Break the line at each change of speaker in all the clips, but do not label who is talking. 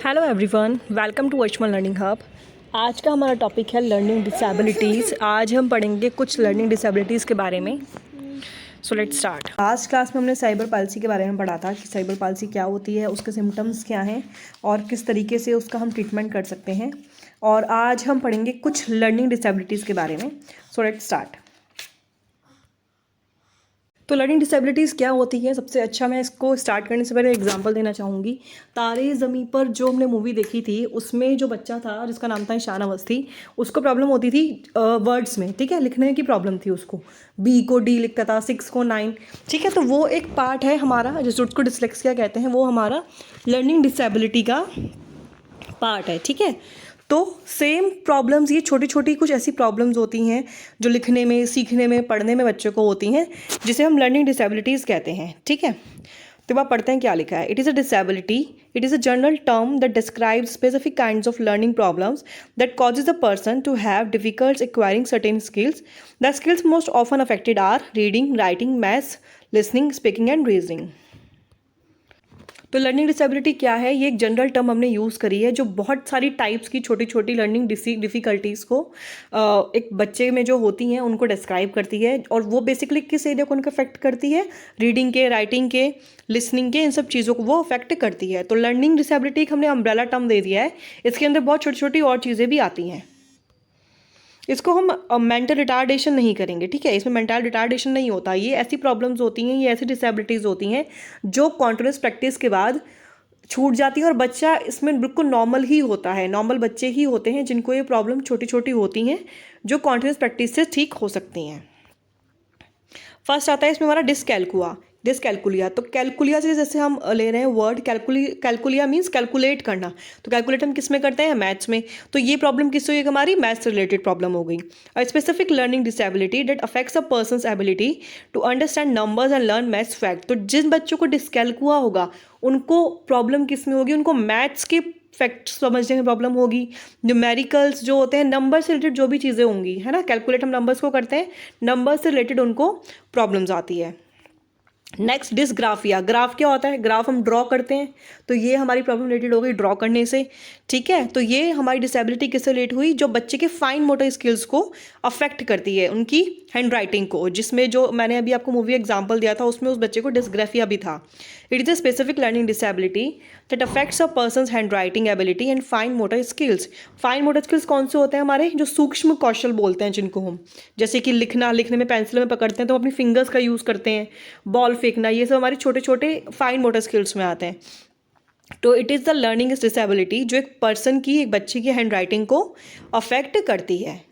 Hello everyone, welcome to virtual learning hub. आज का हमारा टॉपिक है लर्निंग डिसेबिलिटीज़। आज हम पढ़ेंगे कुछ लर्निंग डिसेबिलिटीज़ के बारे में। So let's start. Last class में हमने साइबर पाल्सी के बारे में पढ़ा था कि साइबर पाल्सी क्या होती है, उसके सिम्टम्स क्या हैं और किस तरीके से उसका हम ट्रीटमेंट कर सकते हैं। और आज हम पढ़ेंगे कुछ लर्निंग डिसेबिलिटीज़ के बारे में। So let's start. तो लर्निंग डिसेबिलिटीज़ क्या होती है, सबसे अच्छा मैं इसको स्टार्ट करने से पहले एग्जांपल देना चाहूँगी। तारे ज़मीं पर जो हमने मूवी देखी थी, उसमें जो बच्चा था जिसका नाम था ईशान अवस्थी, उसको प्रॉब्लम होती थी वर्ड्स में, ठीक है, लिखने की प्रॉब्लम थी उसको। बी को डी लिखता था, 6 को 9, ठीक है। तो वो एक पार्ट है हमारा जिसको डिसलेक्सिया कहते हैं, वो हमारा लर्निंग डिसेबिलिटी का पार्ट है, ठीक है। तो सेम प्रॉब्लम्स, ये छोटी छोटी कुछ ऐसी प्रॉब्लम्स होती हैं जो लिखने में, सीखने में, पढ़ने में बच्चों को होती हैं, जिसे हम लर्निंग डिसेबिलिटीज़ कहते हैं, ठीक है। तो आप पढ़ते हैं क्या लिखा है। It is a disability, it is a general term that describes specific kinds of learning problems that causes a person to have difficult acquiring certain skills. The skills most often affected are reading, writing, maths, listening, speaking and reasoning. तो learning disability क्या है, ये एक general term हमने use करी है जो बहुत सारी टाइप्स की छोटी छोटी लर्निंग डिफ़िकल्टीज़ को एक बच्चे में जो होती हैं उनको डिस्क्राइब करती है। और वो बेसिकली किस एरिया को उनको अफेक्ट करती है, रीडिंग के, राइटिंग के, लिसनिंग के, इन सब चीज़ों को वो अफेक्ट करती है। तो लर्निंग डिसेबिलिटी हमने अम्ब्रेला टर्म दे दिया है, इसके अंदर बहुत छोटी छोटी और चीज़ें भी आती हैं। इसको हम मेंटल रिटार्डेशन नहीं करेंगे, ठीक है, इसमें मेंटल रिटार्डेशन नहीं होता। ये ऐसी प्रॉब्लम्स होती हैं, ये ऐसी डिसेबिलिटीज़ होती हैं जो कॉन्टिन्यूस प्रैक्टिस के बाद छूट जाती है और बच्चा इसमें बिल्कुल नॉर्मल ही होता है। नॉर्मल बच्चे ही होते हैं जिनको ये प्रॉब्लम छोटी छोटी होती हैं जो कॉन्टिन्यूस प्रैक्टिस से ठीक हो सकती हैं। फर्स्ट आता है इसमें हमारा डिसकैलकुलिया। तो कैलकुलिया से जैसे हम ले रहे हैं वर्ड, कैलकुलिया मीन्स कैलकुलेट करना। तो कैलकुलेट हम किस में करते हैं, मैथ्स में। तो ये प्रॉब्लम किससे हुई, हमारी मैथ्स रिलेटेड प्रॉब्लम हो गई। A specific learning disability that affects a person's ability to understand numbers and learn maths fact. तो जिन बच्चों को डिसकैलकुआ होगा उनको प्रॉब्लम किस में होगी, उनको मैथ्स के फैक्ट्स समझने में प्रॉब्लम होगी। न्यूमेरिकल्स जो होते हैं, नंबर से रिलेटेड जो भी चीज़ें होंगी, है ना, कैलकुलेट हम नंबर्स को करते हैं, नंबर से रिलेटेड उनको प्रॉब्लम्स आती है। Next dysgraphia. ग्राफ क्या होता है, ग्राफ हम ड्रॉ करते हैं, तो ये हमारी प्रॉब्लम रिलेटेड हो गई ड्रॉ करने से, ठीक है। तो ये हमारी डिसेबिलिटी किससे रिलेट हुई, जो बच्चे के फाइन मोटर स्किल्स को अफेक्ट करती है, उनकी हैंड राइटिंग को, जिसमें जो मैंने अभी आपको मूवी एग्जाम्पल दिया था उसमें उस बच्चे को डिसग्राफिया भी था। It is a specific learning disability that affects a persons hand writing ability and fine motor skills. Fine motor skills कौन से होते हैं हमारे, जो सूक्ष्म कौशल बोलते हैं जिनको हम, जैसे कि लिखना, लिखने में पेंसिल में पकड़ते हैं तो हम अपनी फिंगर्स का यूज़ करते हैं, बॉल फेंकना, ये सब हमारे छोटे छोटे फाइन मोटर स्किल्स में आते हैं। तो it is the learning disability जो एक पर्सन की, एक बच्चे की हैंड राइटिंग को अफेक्ट करती है।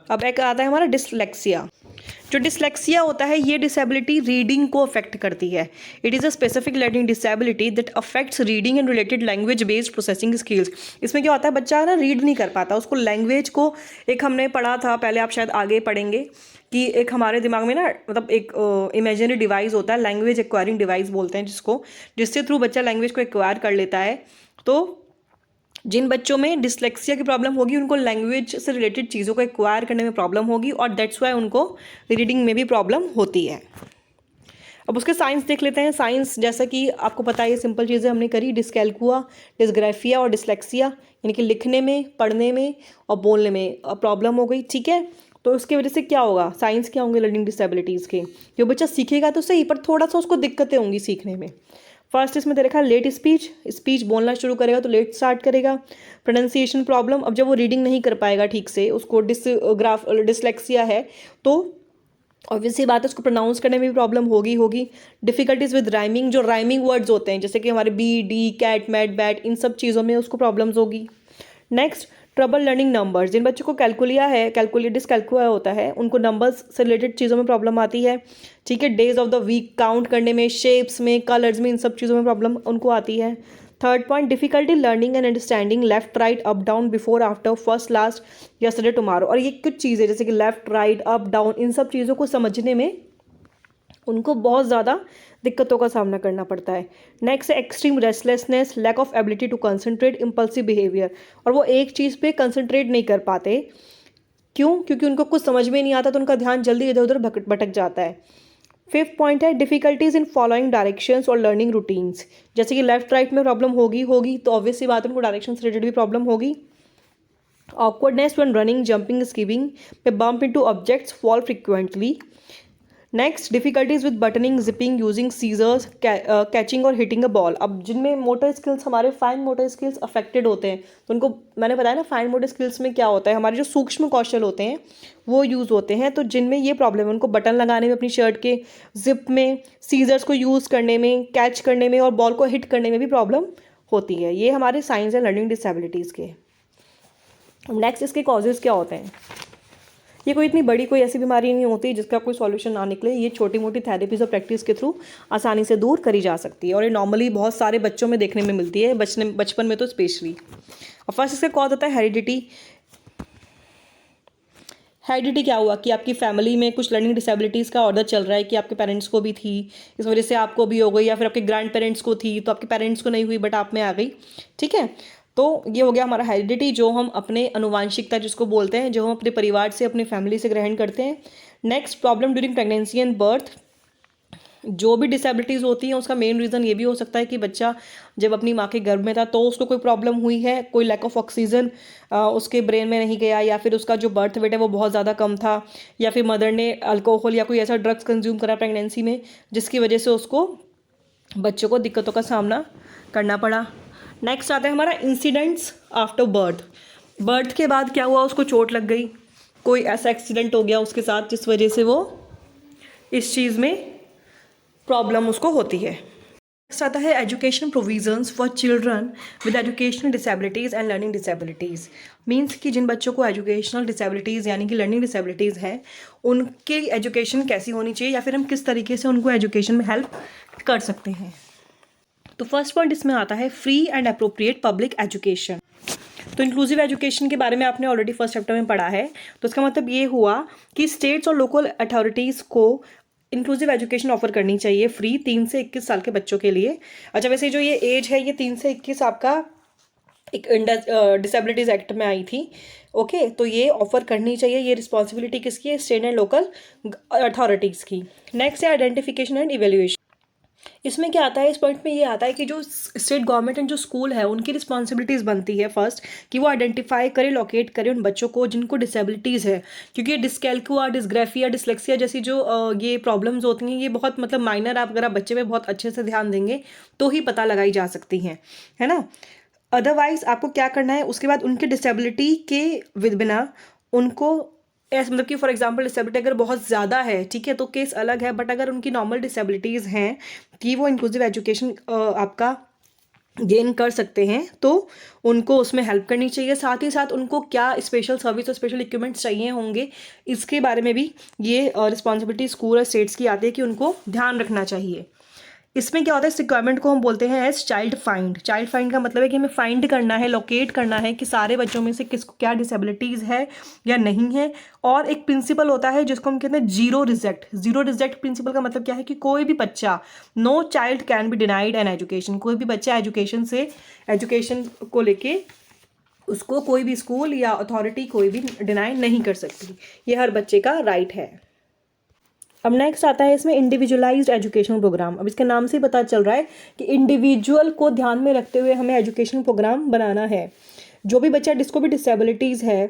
अब एक आता है हमारा डिसलेक्सिया। जो डिसलेक्सिया होता है, ये डिसेबिलिटी रीडिंग को अफेक्ट करती है। It is a specific learning disability that affects reading and related language based processing skills. इसमें क्या होता है, बच्चा ना रीड नहीं कर पाता, उसको लैंग्वेज को, एक हमने पढ़ा था पहले, आप शायद आगे पढ़ेंगे कि एक हमारे दिमाग में ना, मतलब एक इमेजिनरी डिवाइस होता है, लैंग्वेज एक्वायरिंग डिवाइस बोलते हैं जिसको, जिससे थ्रू बच्चा लैंग्वेज को एक्वायर कर लेता है। तो जिन बच्चों में डिसलेक्सिया की प्रॉब्लम होगी उनको लैंग्वेज से रिलेटेड चीज़ों को एक्वायर करने में प्रॉब्लम होगी और दैट्स वाई उनको रीडिंग में भी प्रॉब्लम होती है। अब उसके साइंस देख लेते हैं। साइंस, जैसा कि आपको पता है, ये सिंपल चीज़ें हमने करी, डिसकैलकुआ, डिसग्राफिया और डिसलेक्सिया, यानी कि लिखने में, पढ़ने में और बोलने में प्रॉब्लम हो गई, ठीक है। तो उसकी वजह से क्या होगा, साइंस क्या होंगे लर्निंग डिसेबिलिटीज़ के, जो बच्चा सीखेगा तो सही पर थोड़ा सा उसको दिक्कतें होंगी सीखने में। फर्स्ट इसमें दे रखा है लेट स्पीच, स्पीच बोलना शुरू करेगा तो लेट स्टार्ट करेगा। प्रोनाउंसिएशन प्रॉब्लम, अब जब वो रीडिंग नहीं कर पाएगा ठीक से, उसको डिसलेक्सिया है, तो ऑब्वियसली बात है उसको प्रोनाउंस करने में भी प्रॉब्लम होगी। डिफिकल्टीज विद राइमिंग, जो राइमिंग वर्ड्स होते हैं जैसे कि हमारे B, D, cat, mat, bat, इन सब चीज़ों में उसको प्रॉब्लम्स होगी। Next, trouble learning numbers. जिन बच्चों को डिसकैलकुलिया होता है, उनको नंबर्स से रिलेटेड चीज़ों में प्रॉब्लम आती है, ठीक है। Days of the week count करने में, शेप्स में, कलर्स में, इन सब चीज़ों में प्रॉब्लम उनको आती है। Third point, difficulty learning and understanding left, right, up, down, before, after, first, last, yesterday, tomorrow. और ये कुछ चीज़ें जैसे कि लेफ्ट, राइट, अप, डाउन, इन सब चीज़ों को समझने में उनको बहुत ज़्यादा दिक्कतों का सामना करना पड़ता है। नेक्स्ट है extreme restlessness, lack of ability to concentrate, impulsive behaviour. और वो एक चीज़ पे कंसंट्रेट नहीं कर पाते, क्यों, क्योंकि उनको कुछ समझ में नहीं आता तो उनका ध्यान जल्दी इधर उधर भटक जाता है। फिफ्थ पॉइंट है डिफिकल्टीज इन फॉलोइंग डायरेक्शंस और लर्निंग रूटीन्स। जैसे कि लेफ्ट राइट में प्रॉब्लम होगी तो ऑब्वियस सी बात है उनको डायरेक्शन से रिलेटेड भी प्रॉब्लम होगी। awkwardness when running, jumping, skipping, may bump into objects, fall frequently. Next difficulties with buttoning, zipping, using scissors, catching और हिटिंग अ बॉल। अब जिनमें मोटर स्किल्स, हमारे फाइन मोटर स्किल्स अफेक्टेड होते हैं, तो उनको मैंने बताया ना फाइन मोटर स्किल्स में क्या होता है, हमारे जो सूक्ष्म कौशल होते हैं वो यूज़ होते हैं। तो जिनमें ये प्रॉब्लम है उनको बटन लगाने में, अपनी शर्ट के जिप में, सीजर्स को यूज़ करने में, कैच करने में और बॉल को हिट करने में भी प्रॉब्लम होती है। ये हमारे साइंस एंड लर्निंग डिसेबिलिटीज़ के। नेक्स्ट इसके कॉजेज़ क्या होते हैं। ये कोई इतनी बड़ी कोई ऐसी बीमारी नहीं होती जिसका कोई सॉल्यूशन ना निकले। ये छोटी मोटी थेरेपीज और प्रैक्टिस के थ्रू आसानी से दूर करी जा सकती है और ये नॉर्मली बहुत सारे बच्चों में देखने में मिलती है, बचपन में तो स्पेशली। और फर्स्ट इसका कॉज होता है हेरिडिटी। हेरिडिटी क्या हुआ कि आपकी फैमिली में कुछ लर्निंग डिसेबिलिटीज़ का ऑर्डर चल रहा है कि आपके पेरेंट्स को भी थी, इस वजह से आपको भी हो गई, या फिर आपके ग्रैंड पेरेंट्स को थी तो आपके पेरेंट्स को नहीं हुई बट आप में आ गई। ठीक है, तो ये हो गया हमारा हेरिडिटी, जो हम अपने अनुवांशिकता जिसको बोलते हैं, जो हम अपने परिवार से, अपनी फैमिली से ग्रहण करते हैं। Next problem during pregnancy and birth. जो भी डिसेबिलिटीज़ होती हैं उसका मेन रीज़न ये भी हो सकता है कि बच्चा जब अपनी माँ के गर्भ में था तो उसको कोई प्रॉब्लम हुई है, कोई लैक ऑफ ऑक्सीजन उसके ब्रेन में नहीं गया, या फिर उसका जो बर्थ वेट है वो बहुत ज़्यादा कम था, या फिर मदर ने अल्कोहल या कोई ऐसा ड्रग्स कंज्यूम करा प्रेगनेंसी में जिसकी वजह से उसको, बच्चों को दिक्कतों का सामना करना पड़ा। नेक्स्ट आता है हमारा इंसिडेंट्स आफ्टर बर्थ। बर्थ के बाद क्या हुआ, उसको चोट लग गई, कोई ऐसा एक्सीडेंट हो गया उसके साथ जिस वजह से वो इस चीज़ में प्रॉब्लम उसको होती है। नेक्स्ट आता है education provisions for children with educational disabilities and learning disabilities. Means कि जिन बच्चों को एजुकेशनल डिसेबिलिटीज़ यानी कि लर्निंग डिसेबिलिटीज़ हैं उनकी एजुकेशन कैसी होनी चाहिए, या फिर हम किस तरीके से उनको एजुकेशन में हेल्प कर सकते हैं। तो फर्स्ट पॉइंट इसमें आता है free and appropriate public education. तो इंक्लूसिव एजुकेशन के बारे में आपने ऑलरेडी फर्स्ट चैप्टर में पढ़ा है। तो इसका मतलब ये हुआ कि स्टेट्स और लोकल अथॉरिटीज़ को इंक्लूसिव एजुकेशन ऑफर करनी चाहिए फ्री 3 से 21 साल के बच्चों के लिए। अच्छा, वैसे जो ये एज है ये 3 से 21 आपका एक डिसेबिलिटीज़ एक्ट में आई थी। ओके, तो ये ऑफर करनी चाहिए। ये रिस्पॉन्सिबिलिटी किसकी है, स्टेट एंड लोकल अथॉरिटीज़ की। नेक्स्ट है आइडेंटिफिकेशन एंड इवेल्युएशन। इसमें क्या आता है, इस पॉइंट में ये आता है कि जो स्टेट गवर्नमेंट एंड जो स्कूल है उनकी रिस्पॉन्सिबिलिटीज़ बनती है फर्स्ट कि वो आइडेंटिफाई करे, लोकेट करे उन बच्चों को जिनको डिसेबिलिटीज़ है। क्योंकि ये डिस्कैल्कुआ, डिस्ग्राफिया, डिसलेक्सिया जैसी जो ये प्रॉब्लम्स होती हैं ये बहुत मतलब माइनर, आप अगर आप बच्चे में बहुत अच्छे से ध्यान देंगे तो ही पता लगाई जा सकती हैं, है ना। अदरवाइज आपको क्या करना है, उसके बाद उनके डिसेबिलिटी के विद बिना उनको ऐसे मतलब कि फॉर एग्जांपल डिसेबिलिटी अगर बहुत ज़्यादा है, ठीक है, तो केस अलग है, बट अगर उनकी नॉर्मल डिसेबिलिटीज़ हैं कि वो इंक्लूसिव एजुकेशन आपका गेन कर सकते हैं तो उनको उसमें हेल्प करनी चाहिए। साथ ही साथ उनको क्या स्पेशल सर्विस और स्पेशल इक्विपमेंट्स चाहिए होंगे, इसके बारे में भी ये रिस्पॉन्सिबिलिटी स्कूल और स्टेट्स की आती है कि उनको ध्यान रखना चाहिए। इसमें क्या होता है, इस रिक्वायरमेंट को हम बोलते हैं as child find. Child find का मतलब है कि हमें फाइंड करना है, लोकेट करना है कि सारे बच्चों में से किसको क्या डिसेबिलिटीज़ है या नहीं है। और एक प्रिंसिपल होता है जिसको हम कहते हैं zero reject. Zero reject principle का मतलब क्या है कि कोई भी बच्चा, no child can be denied an education. कोई भी बच्चा एजुकेशन को लेके उसको कोई भी स्कूल या अथॉरिटी कोई भी डिनाई नहीं कर सकती। ये हर बच्चे का राइट है। अब नेक्स्ट आता है इसमें इंडिविजुअलाइज्ड एजुकेशन प्रोग्राम। अब इसके नाम से ही पता चल रहा है कि इंडिविजुअल को ध्यान में रखते हुए हमें एजुकेशन प्रोग्राम बनाना है। जो भी बच्चा जिसको भी डिसेबिलिटीज़ है,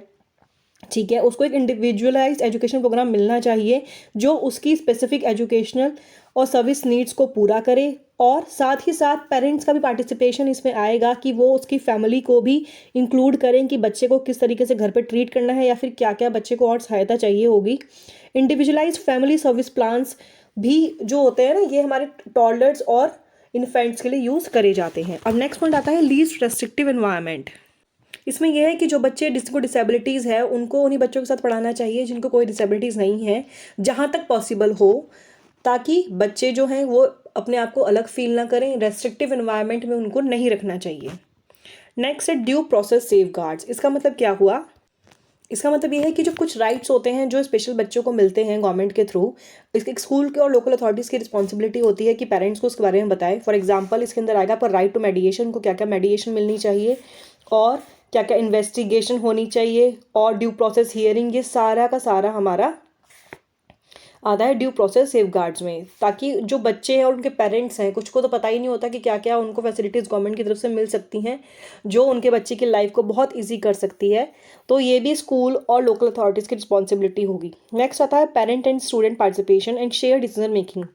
ठीक है, उसको एक इंडिविजुअलाइज्ड एजुकेशन प्रोग्राम मिलना चाहिए जो उसकी स्पेसिफिक एजुकेशनल और सर्विस नीड्स को पूरा करे। और साथ ही साथ पेरेंट्स का भी पार्टिसिपेशन इसमें आएगा कि वो उसकी फैमिली को भी इंक्लूड करें कि बच्चे को किस तरीके से घर पे ट्रीट करना है या फिर क्या क्या बच्चे को और सहायता चाहिए होगी। इंडिविजुअलाइज्ड फैमिली सर्विस प्लान्स भी जो होते हैं ना, ये हमारे टॉडलर्स और इन्फेंट्स के लिए यूज़ करे जाते हैं। अब नेक्स्ट पॉइंट आता है लीस्ट रेस्ट्रिक्टिव एनवायरनमेंट। इसमें यह है कि जो बच्चे जिसको डिसेबिलिटीज़ है उनको उन्हीं बच्चों के साथ पढ़ाना चाहिए जिनको कोई डिसेबिलिटीज़ नहीं है, जहाँ तक पॉसिबल हो, ताकि बच्चे जो हैं वो अपने आप को अलग फील ना करें। रेस्ट्रिक्टिव एनवायरनमेंट में उनको नहीं रखना चाहिए। नेक्स्ट है ड्यू प्रोसेस सेफगार्ड्स। इसका मतलब क्या हुआ, इसका मतलब ये है कि जो कुछ राइट्स होते हैं जो स्पेशल बच्चों को मिलते हैं गवर्नमेंट के थ्रू, इसके स्कूल के और लोकल अथॉरिटीज़ की रिस्पॉन्सिबिलिटी होती है कि पेरेंट्स को उसके बारे में बताएं। फॉर एग्जांपल इसके अंदर आएगा पर राइट टू मेडिएशन, को क्या क्या मेडिएशन मिलनी चाहिए और क्या क्या इन्वेस्टिगेशन होनी चाहिए और ड्यू प्रोसेस हियरिंग, ये सारा का सारा हमारा आता है ड्यू प्रोसेस सेफगार्ड्स में, ताकि जो बच्चे हैं और उनके पेरेंट्स हैं, कुछ को तो पता ही नहीं होता कि क्या क्या उनको फैसिलिटीज़ गवर्नमेंट की तरफ से मिल सकती हैं जो उनके बच्चे की लाइफ को बहुत ईजी कर सकती है। तो ये भी स्कूल और लोकल अथॉरिटीज़ की रिस्पॉन्सिबिलिटी होगी। नेक्स्ट आता है parent and student participation and share decision making.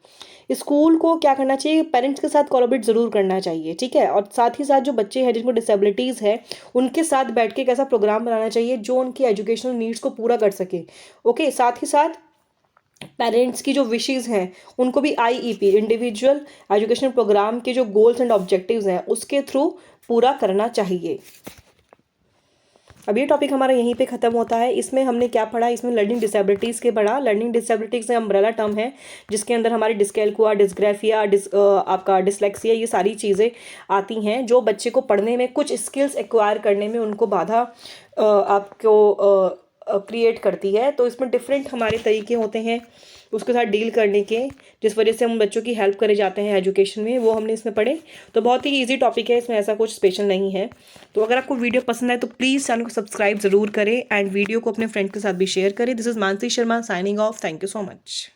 School को क्या करना चाहिए, पेरेंट्स के साथ कोलैबोरेट ज़रूर करना चाहिए, ठीक है। और साथ ही साथ जो बच्चे हैं जिनको डिसेबिलिटीज़ है उनके साथ बैठ के एक ऐसा प्रोग्राम बनाना चाहिए जो उनकी एजुकेशनल नीड्स को पूरा कर सके। ओके, साथ ही साथ पेरेंट्स की जो विशेज़ हैं उनको भी आईईपी, इंडिविजुअल एजुकेशन प्रोग्राम के जो गोल्स एंड ऑब्जेक्टिव्स हैं उसके थ्रू पूरा करना चाहिए। अब ये टॉपिक हमारा यहीं पे ख़त्म होता है। इसमें हमने क्या पढ़ा, इसमें लर्निंग डिसेबिलिटीज़ के पढ़ा। लर्निंग डिसेबिलिटीज़ से अम्ब्रेला टर्म है जिसके अंदर हमारी डिस्कैल्कुआ, डिस्ग्राफिया, आपका डिसलेक्सिया, ये सारी चीज़ें आती हैं जो बच्चे को पढ़ने में, कुछ स्किल्स एक्वायर करने में उनको बाधा आपको क्रिएट करती है। तो इसमें डिफरेंट हमारे तरीके होते हैं उसके साथ डील करने के, जिस वजह से हम बच्चों की हेल्प करे जाते हैं एजुकेशन में, वो हमने इसमें पढ़े। तो बहुत ही इजी टॉपिक है, इसमें ऐसा कुछ स्पेशल नहीं है। तो अगर आपको वीडियो पसंद आए तो प्लीज़ चैनल को सब्सक्राइब ज़रूर करें एंड वीडियो को अपने फ्रेंड के साथ भी शेयर करें। This is Mansi Sharma signing off. Thank you so much.